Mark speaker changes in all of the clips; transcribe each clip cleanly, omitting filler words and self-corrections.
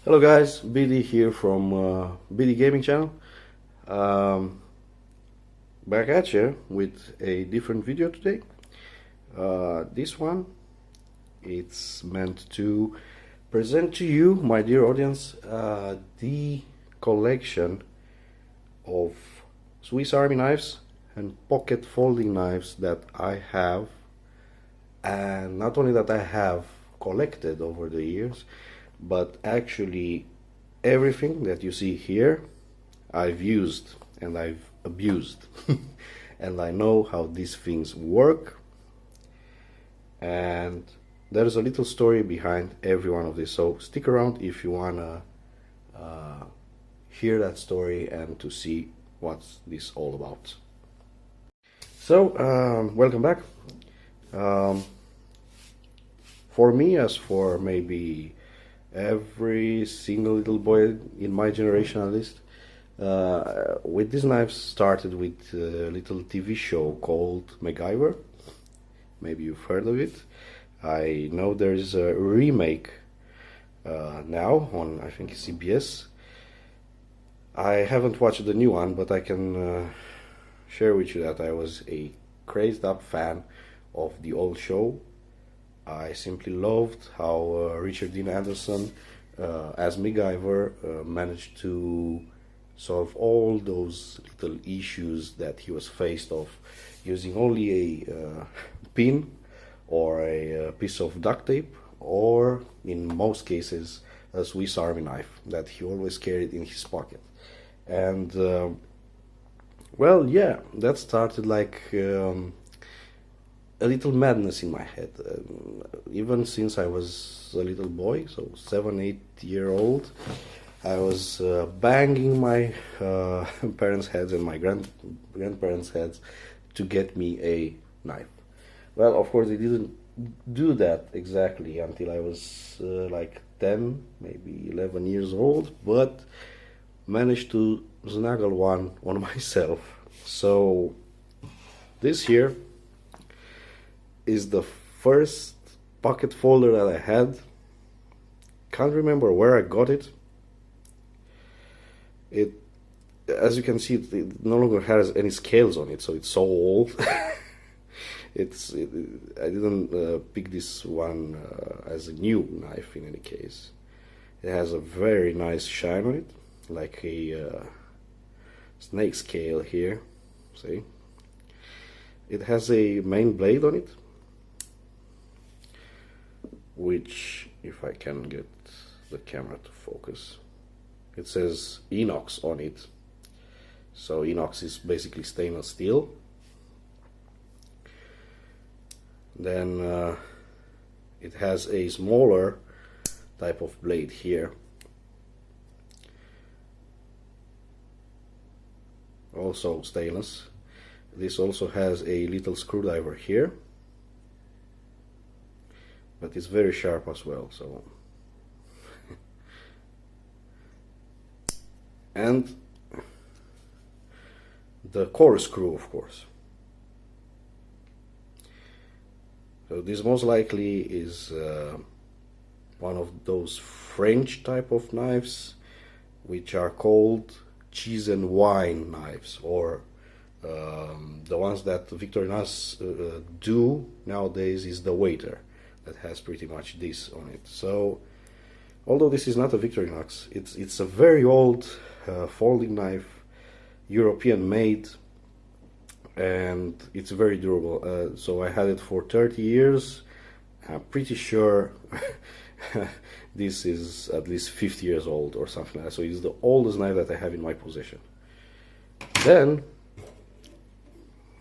Speaker 1: Hello guys, BD here from BD Gaming Channel. Um, Back at you with a different video today. This one, it's meant to present to you, my dear audience, the collection of Swiss Army knives and pocket folding knives that I have, and not only that I have collected over the years, but actually everything that you see here I've used and I've abused and I know how these things work, and there's a little story behind every one of these, so stick around if you wanna hear that story and to see what's this all about. So welcome back. For me, as for maybe every single little boy in my generation at least, with these knives started with a little TV show called MacGyver. Maybe you've heard of it. I know there's a remake now on, I think, CBS. I haven't watched the new one, but I can share with you that I was a crazed up fan of the old show. I simply loved how Richard Dean Anderson as MacGyver managed to solve all those little issues that he was faced of using only a pin or a piece of duct tape, or in most cases a Swiss Army knife that he always carried in his pocket. And well, yeah, that started like a little madness in my head, even since I was a little boy, so 7, 8 year old. I was banging my parents' heads and my grandparents' heads to get me a knife. Well, of course, they didn't do that exactly until I was like 10, maybe 11 years old, but managed to snuggle one on myself. So this here is the first pocket folder that I had. Can't remember where I got it. It, as you can see, it no longer has any scales on it, so it's so old. I didn't pick this one as a new knife in any case. It has a very nice shine on it, like a snake scale here. See? It has a main blade on it, which, if I can get the camera to focus, it says inox on it. So inox is basically stainless steel. Then it has a smaller type of blade here, also stainless. This also has a little screwdriver here, but it's very sharp as well. So and the corkscrew, of course. So this most likely is one of those French type of knives which are called cheese and wine knives, or the ones that Victorinox do nowadays is the waiter that has pretty much this on it. So although this is not a Victorinox, it's a very old folding knife, European made, and it's very durable. So I had it for 30 years. I'm pretty sure this is at least 50 years old or something like that. So it's the oldest knife that I have in my possession. Then,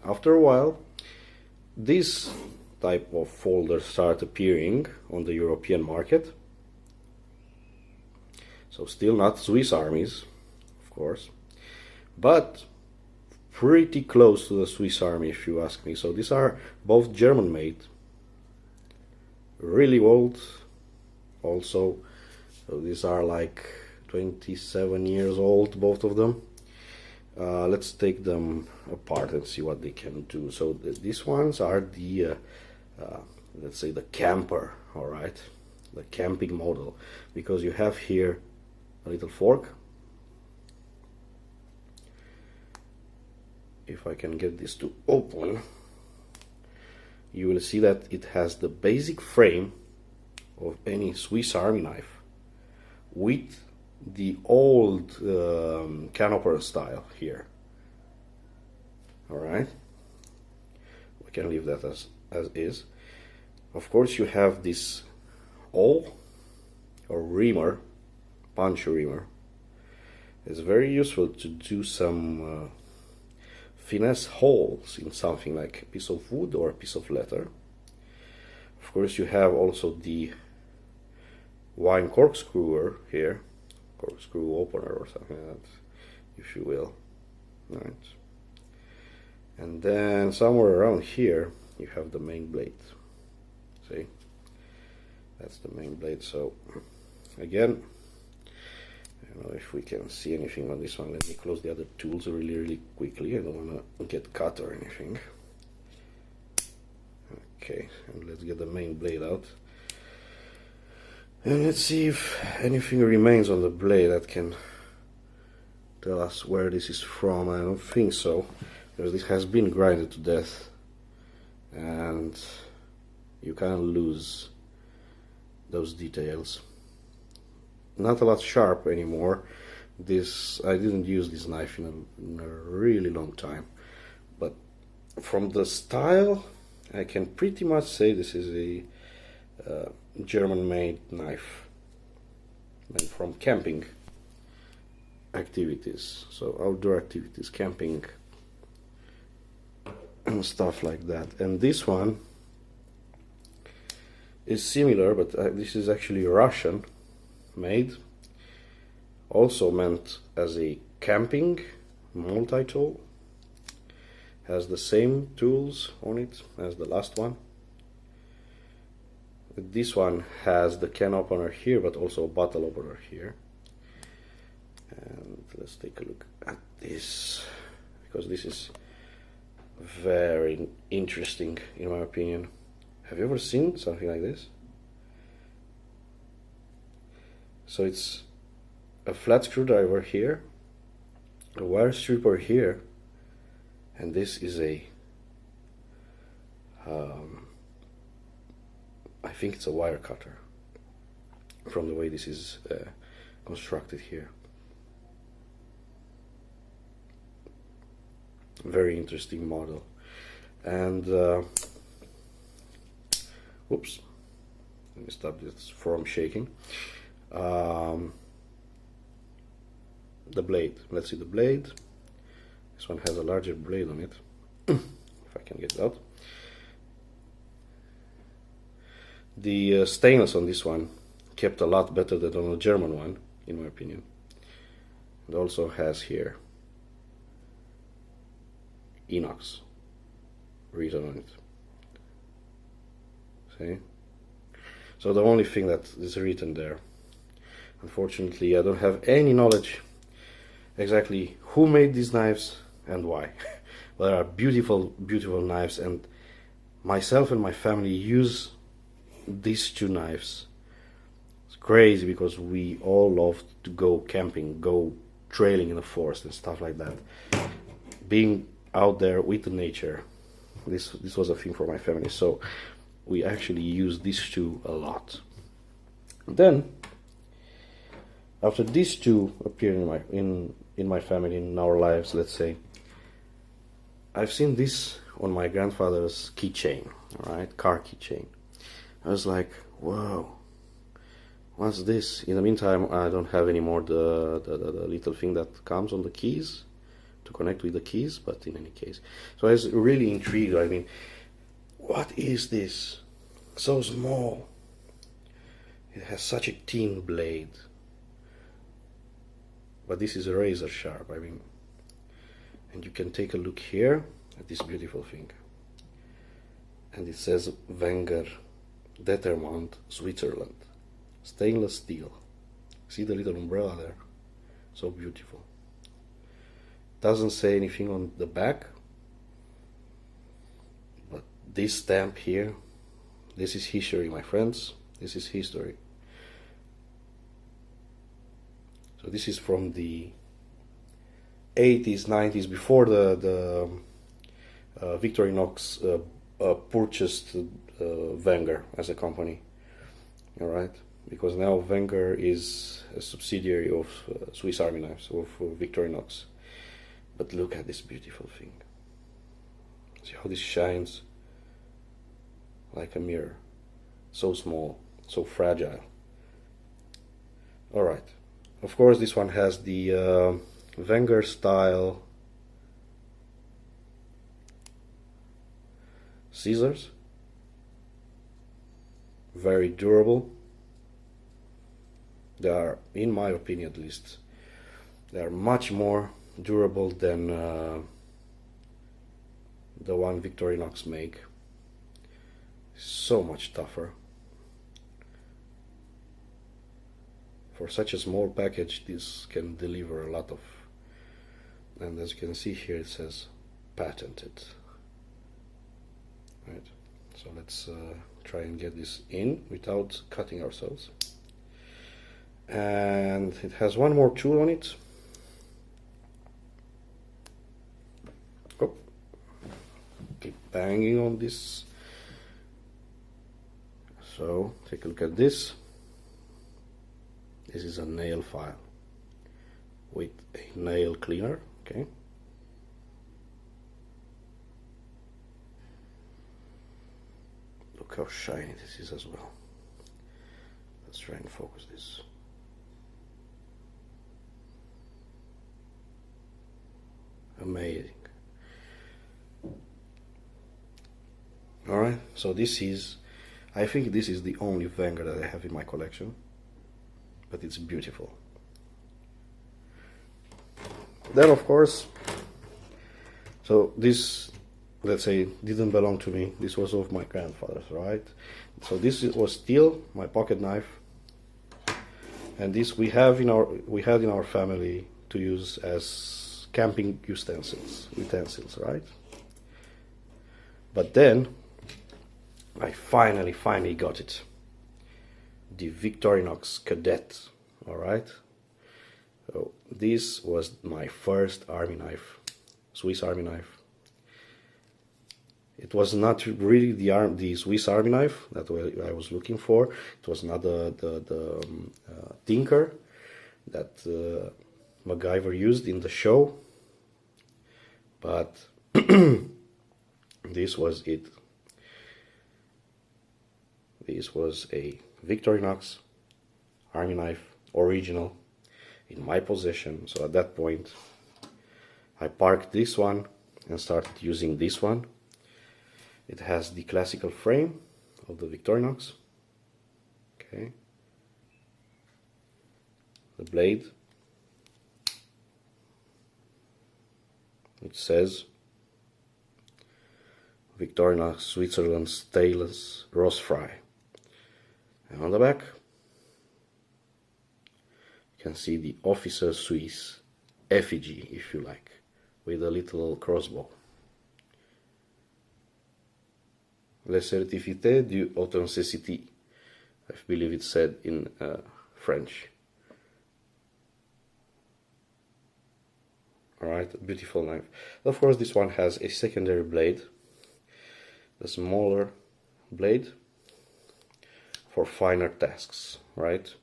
Speaker 1: after a while, this type of folders start appearing on the European market. So still not Swiss Armies, of course, but pretty close to the Swiss Army, if you ask me. So these are both German made, really old also. So these are like 27 years old, both of them. Let's take them apart and see what they can do. So these ones are the let's say the camper, all right, the camping model, because you have here a little fork. If I can get this to open, you will see that it has the basic frame of any Swiss Army knife with the old can opener style here. Alright, we can leave that as is. Of course, you have this awl or reamer, punch reamer. It's very useful to do some finesse holes in something like a piece of wood or a piece of leather. Of course, you have also the wine corkscrewer here, corkscrew opener or something like that, if you will. Right. And then somewhere around here you have the main blade. See, that's the main blade. So again, I don't know if we can see anything on this one. Let me close the other tools really quickly. I don't want to get cut or anything. Okay, and let's get the main blade out. And let's see if anything remains on the blade that can tell us where this is from. I don't think so, because this has been grinded to death and you kind of lose those details. Not a lot sharp anymore. I didn't use this knife in a really long time, but from the style I can pretty much say this is a German-made knife, and from camping activities, so outdoor activities, camping and stuff like that. And this one is similar, but this is actually Russian made, also meant as a camping multi-tool, has the same tools on it as the last one. This one has the can opener here, but also a bottle opener here. And let's take a look at this, because this is very interesting in my opinion. Have you ever seen something like this? So it's a flat screwdriver here, a wire stripper here, and this is a I think it's a wire cutter from the way this is constructed here. Very interesting model. And oops, let me stop this from shaking. The blade, let's see the blade. This one has a larger blade on it. If I can get it out. The stainless on this one kept a lot better than on the German one, in my opinion. It also has here inox written on it. See? So the only thing that is written there, unfortunately I don't have any knowledge exactly who made these knives and why. But they are beautiful, beautiful knives, and myself and my family use these two knives. It's crazy because we all love to go camping, go trailing in the forest and stuff like that. Being out there with the nature, this was a thing for my family, so we actually use these two a lot. Then after these two appear in my family, in our lives, let's say, I've seen this on my grandfather's keychain, alright, car keychain. I was like, whoa, what's this? In the meantime, I don't have anymore the little thing that comes on the keys to connect with the keys, but in any case. So I was really intrigued. I mean, what is this? So small. It has such a thin blade. But this is razor sharp, I mean. And you can take a look here at this beautiful thing. And it says Wenger, Determined, Switzerland. Stainless steel. See the little umbrella there? So beautiful. Doesn't say anything on the back, but this stamp here, this is history, my friends. This is history. So this is from the 80s, 90s, before the Victorinox purchased Wenger as a company. All right, because now Wenger is a subsidiary of Swiss Army Knives, of Victorinox. But look at this beautiful thing. See how this shines like a mirror. So small, so fragile. All right. Of course, this one has the Wenger style scissors. Very durable. They are, in my opinion at least, they are much more durable than the one Victorinox make. So much tougher. For such a small package, this can deliver a lot of, and as you can see here it says patented. Right, so let's try and get this in without cutting ourselves. And it has one more tool on it. Oh. Keep banging on this. So take a look at this. This is a nail file with a nail cleaner. Okay. Look how shiny this is as well. Let's try and focus this. Amazing. Alright, so this is, I think this is the only Wenger that I have in my collection, but it's beautiful. Then of course, so this, let's say, didn't belong to me. This was of my grandfather's, right? So this was still my pocket knife, and this we had in our family to use as camping utensils, right? But then I finally got it. The Victorinox Cadet, all right? So this was my first army knife, Swiss army knife. It was not really the Swiss army knife that I was looking for. It was not the Tinker that MacGyver used in the show, but this was it. This was a Victorinox army knife, original, in my possession. So at that point I parked this one and started using this one. It has the classical frame of the Victorinox. Okay. The blade. It says Victorinox Switzerland stainless rose fry. And on the back you can see the Officer Suisse effigy, if you like, with a little crossbow. Le certificat d'authenticité, I believe it's said in French. Alright, beautiful knife. Of course, this one has a secondary blade, a smaller blade for finer tasks, right?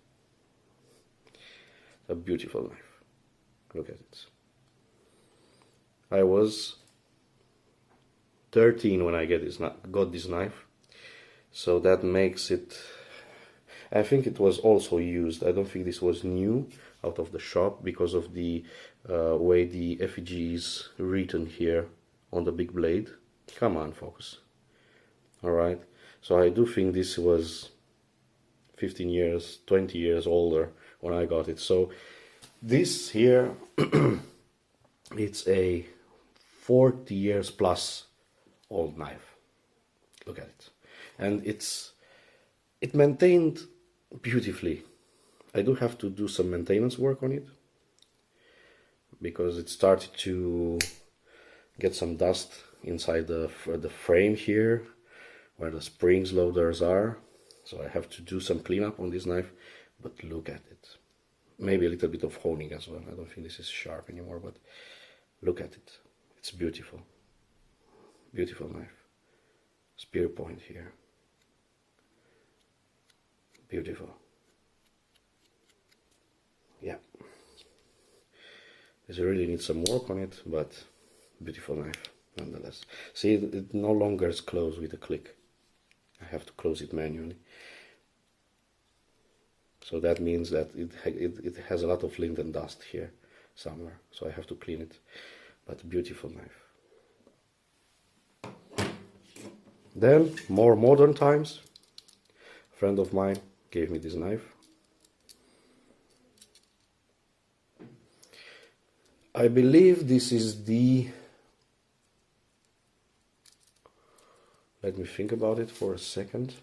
Speaker 1: A beautiful knife. Look at it. I was 13 when I got this knife, so that makes it, I think it was also used. I don't think this was new out of the shop because of the way the effigy is written here on the big blade. Come on, focus. Alright, so I do think this was 15 years, 20 years older when I got it. So this here, it's a 40 years plus old knife. Look at it. And it maintained beautifully. I do have to do some maintenance work on it because it started to get some dust inside the frame here where the springs loaders are, so I have to do some cleanup on this knife. But look at it, Maybe a little bit of honing as well. I don't think this is sharp anymore, but look at it. It's beautiful. Beautiful knife. Spear point here. Beautiful. Yeah. This really needs some work on it, but beautiful knife nonetheless. See, it no longer is closed with a click. I have to close it manually. So that means that it has a lot of lint and dust here somewhere. So I have to clean it. But beautiful knife. Then, more modern times. A friend of mine gave me this knife. I believe this is the... Let me think about it for a second.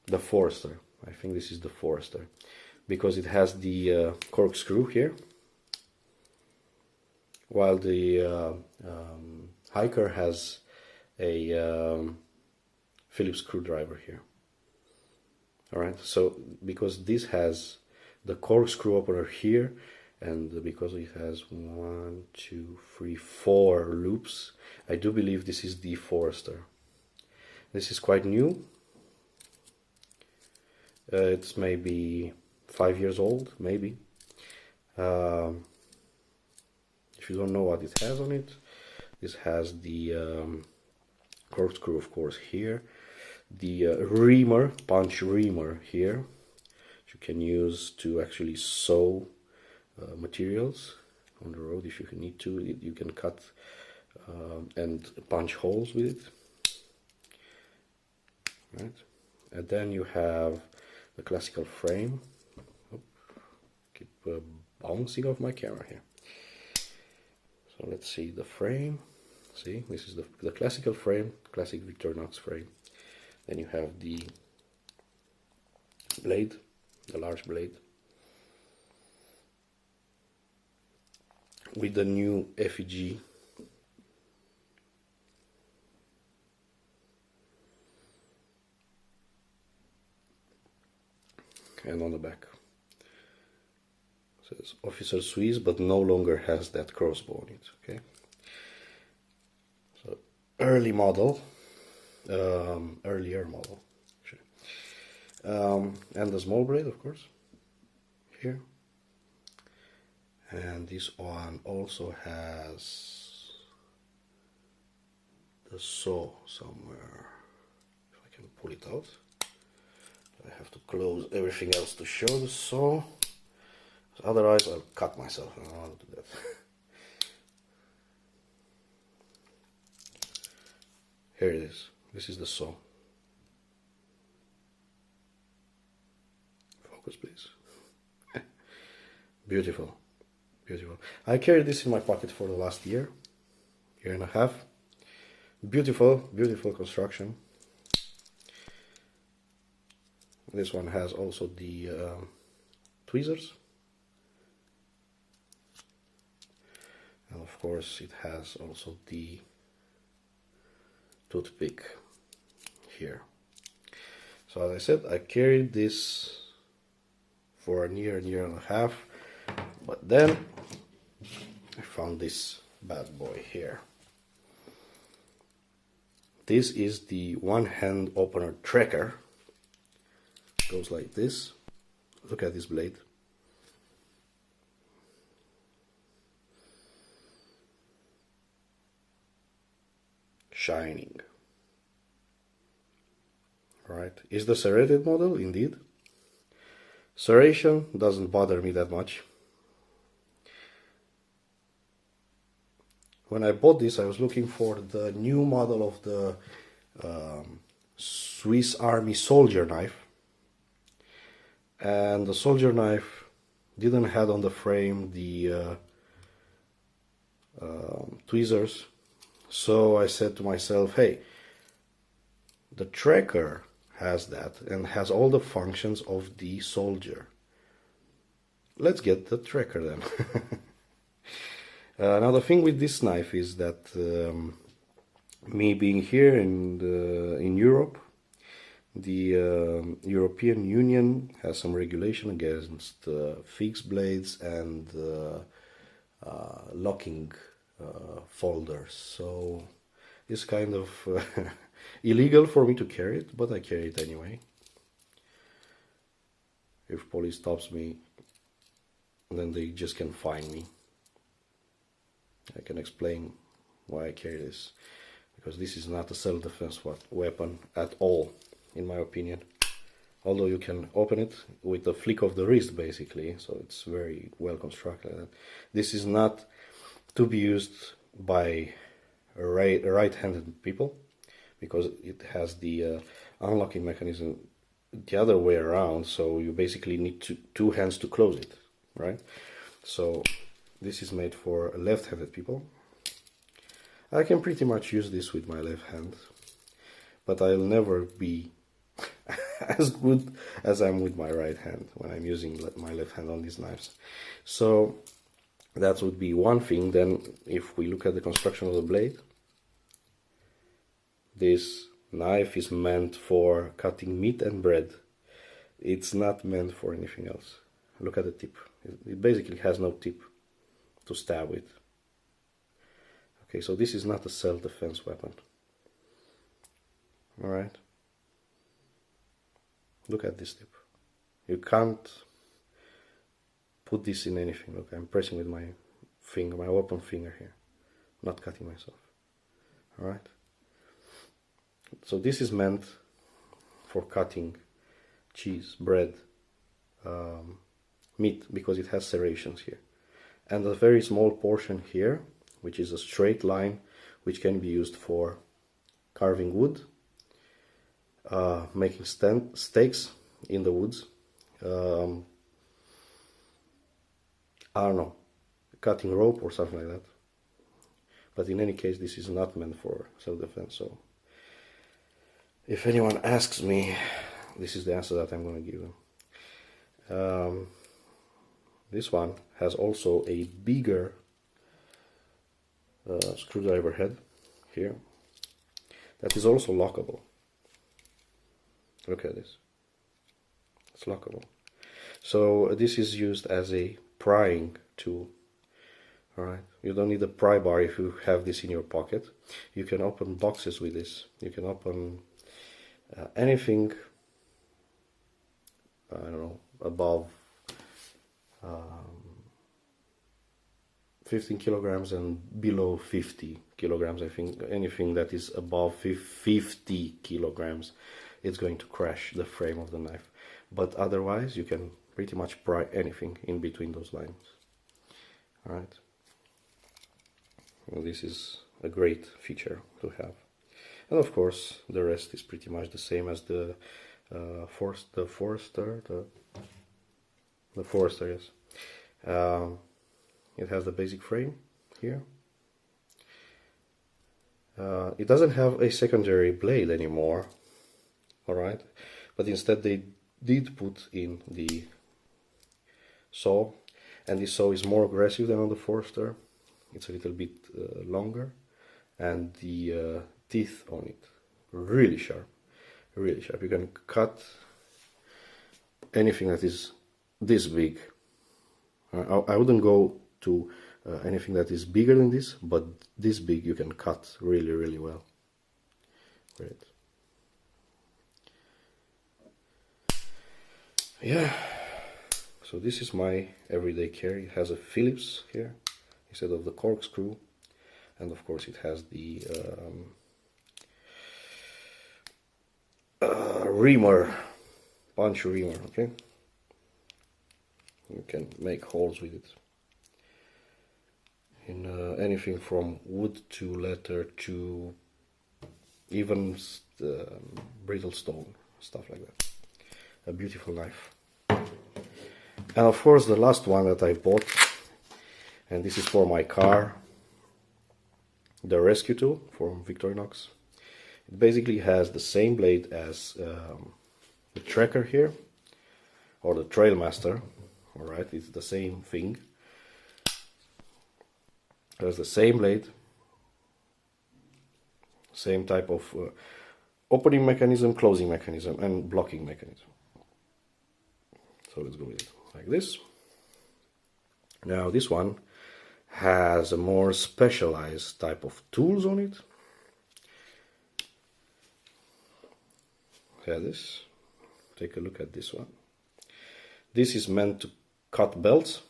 Speaker 1: The Forester. I think this is the Forester. Because it has the corkscrew here. While the Hiker has a Phillips screwdriver here. Alright, so because this has the corkscrew opener here, and because it has 1, 2, 3, 4 loops, I do believe this is the Forester. This is quite new. It's maybe 5 years old, maybe. If you don't know what it has on it, this has the corkscrew, of course, here. The reamer, punch reamer here, which you can use to actually sew materials on the road if you need to. You can cut and punch holes with it. Right, and then you have the classical frame. Oh, keep bouncing off my camera here. So let's see the frame. See, this is the classical frame, classic Victorinox frame. Then you have the blade, the large blade, with the new FWG. And on the back says Officer Swiss, but no longer has that crossbow on it. Okay, so early model, earlier model, and the small blade, of course, here. And this one also has the saw somewhere. If I can pull it out. I have to close everything else to show the saw. Otherwise I'll cut myself. I don't want to do that. Here it is. This is the saw. Focus, please. Beautiful. Beautiful. I carried this in my pocket for the last year and a half. Beautiful, beautiful construction. This one has also the tweezers. And of course it has also the toothpick here. So as I said, I carried this for a year and a half, but then I found this bad boy here. This is the one-hand opener tracker. Goes like this. Look at this blade. Shining. Right. Is the serrated model? Indeed. Serration doesn't bother me that much. When I bought this, I was looking for the new model of the Swiss Army soldier knife. And the soldier knife didn't have on the frame the tweezers. So I said to myself, hey, the tracker has that and has all the functions of the soldier. Let's get the tracker then. Now the thing with this knife is that me being here in Europe, The European Union has some regulation against fixed blades and locking folders, so it's kind of illegal for me to carry it, but I carry it anyway. If police stops me, then they just can fine me. I can explain why I carry this, because this is not a self-defense weapon at all, in my opinion. Although you can open it with a flick of the wrist, basically, so it's very well constructed. This is not to be used by right-handed people, because it has the unlocking mechanism the other way around, so you basically need two hands to close it, right? So this is made for left-handed people. I can pretty much use this with my left hand, but I'll never be as good as I'm with my right hand when I'm using my left hand on these knives. So that would be one thing. Then if we look at the construction of the blade, this knife is meant for cutting meat and bread. It's not meant for anything else. Look at the tip. It basically has no tip to stab with. Okay, so this is not a self-defense weapon. Alright. Look at this tip. You can't put this in anything. Look, I'm pressing with my finger, my open finger here. Not cutting myself. Alright. So this is meant for cutting cheese, bread, meat, because it has serrations here. And a very small portion here, which is a straight line, which can be used for carving wood, making stakes in the woods, I don't know, cutting rope or something like that. But in any case, this is not meant for self-defense, so if anyone asks me, this is the answer that I'm going to give them. This one has also a bigger screwdriver head here that is also lockable. Look at this. It's lockable. So this is used as a prying tool. Alright, you don't need a pry bar if you have this in your pocket. You can open boxes with this. You can open anything, I don't know, above 15 kilograms and below 50 kilograms. I think anything that is above 50 kilograms, it's going to crash the frame of the knife. But otherwise, you can pretty much pry anything in between those lines. Alright. Well, this is a great feature to have. And of course, the rest is pretty much the same as the Forester, yes. It has the basic frame here. It doesn't have a secondary blade anymore, alright, but instead they did put in the saw, and this saw is more aggressive than on the Forester. It's a little bit longer, and the teeth on it really sharp, really sharp. You can cut anything that is this big. I wouldn't go to anything that is bigger than this, but this big you can cut really, really well. Great. Yeah, so this is my everyday carry. It has a Phillips here instead of the corkscrew, and of course it has the reamer, punch reamer. Okay, you can make holes with it in anything from wood to leather to even brittle stone, stuff like that. A beautiful knife. And of course the last one that I bought, and this is for my car, the rescue tool from Victorinox. It basically has the same blade as the tracker here, or the Trailmaster. Alright, it's the same thing. It has the same blade, same type of opening mechanism, closing mechanism, and blocking mechanism. So let's go with it like this. Now this one has a more specialized type of tools on it. Look at this. Take a look at this one. This is meant to cut belts.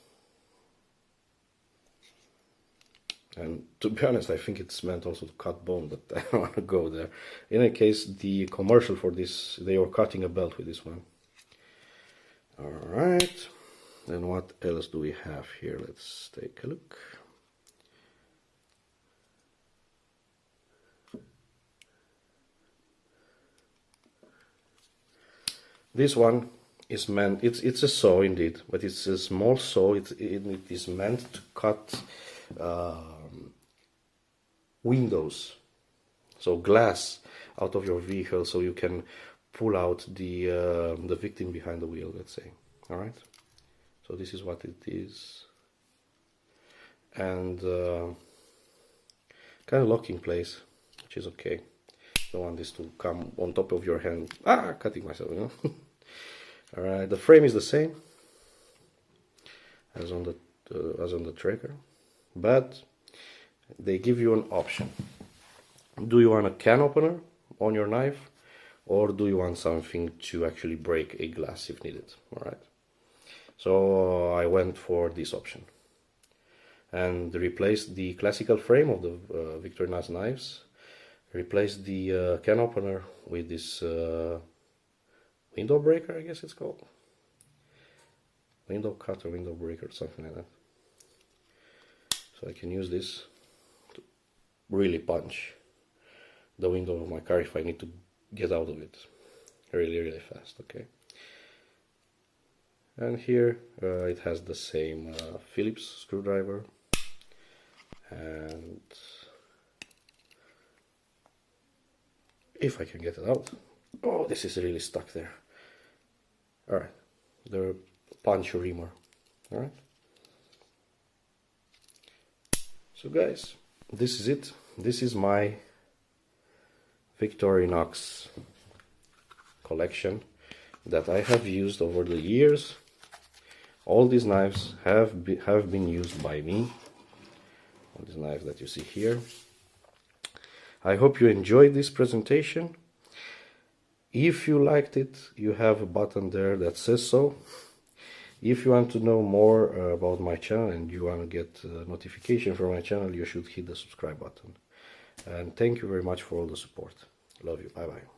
Speaker 1: And to be honest, I think it's meant also to cut bone, but I don't want to go there. In any case, the commercial for this, they were cutting a belt with this one. Alright, then what else do we have here? Let's take a look. This one is meant, it's a saw indeed, but it's a small saw. It is meant to cut windows, so glass out of your vehicle, so you can pull out the victim behind the wheel, let's say. All right, so this is what it is, and kind of locking place, which is okay. Don't want this to come on top of your hand. Cutting myself, you know. All right, the frame is the same as on the tracker, but they give you an option. Do you want a can opener on your knife, or do you want something to actually break a glass if needed? All right, so I went for this option and replaced the classical frame of the Victorinox knives, replaced the can opener with this window breaker, I guess it's called. Window cutter, window breaker, something like that. So I can use this to really punch the window of my car if I need to get out of it really fast. Okay. And here it has the same Phillips screwdriver, and if I can get it out. Oh, this is really stuck there. Alright, the punch reamer. Alright. So guys, this is it. This is my Victorinox collection that I have used over the years. All these knives have been used by me. All these knives that you see here. I hope you enjoyed this presentation. If you liked it, you have a button there that says so. If you want to know more about my channel and you want to get notification from my channel, you should hit the subscribe button. And thank you very much for all the support. Love you. Bye bye.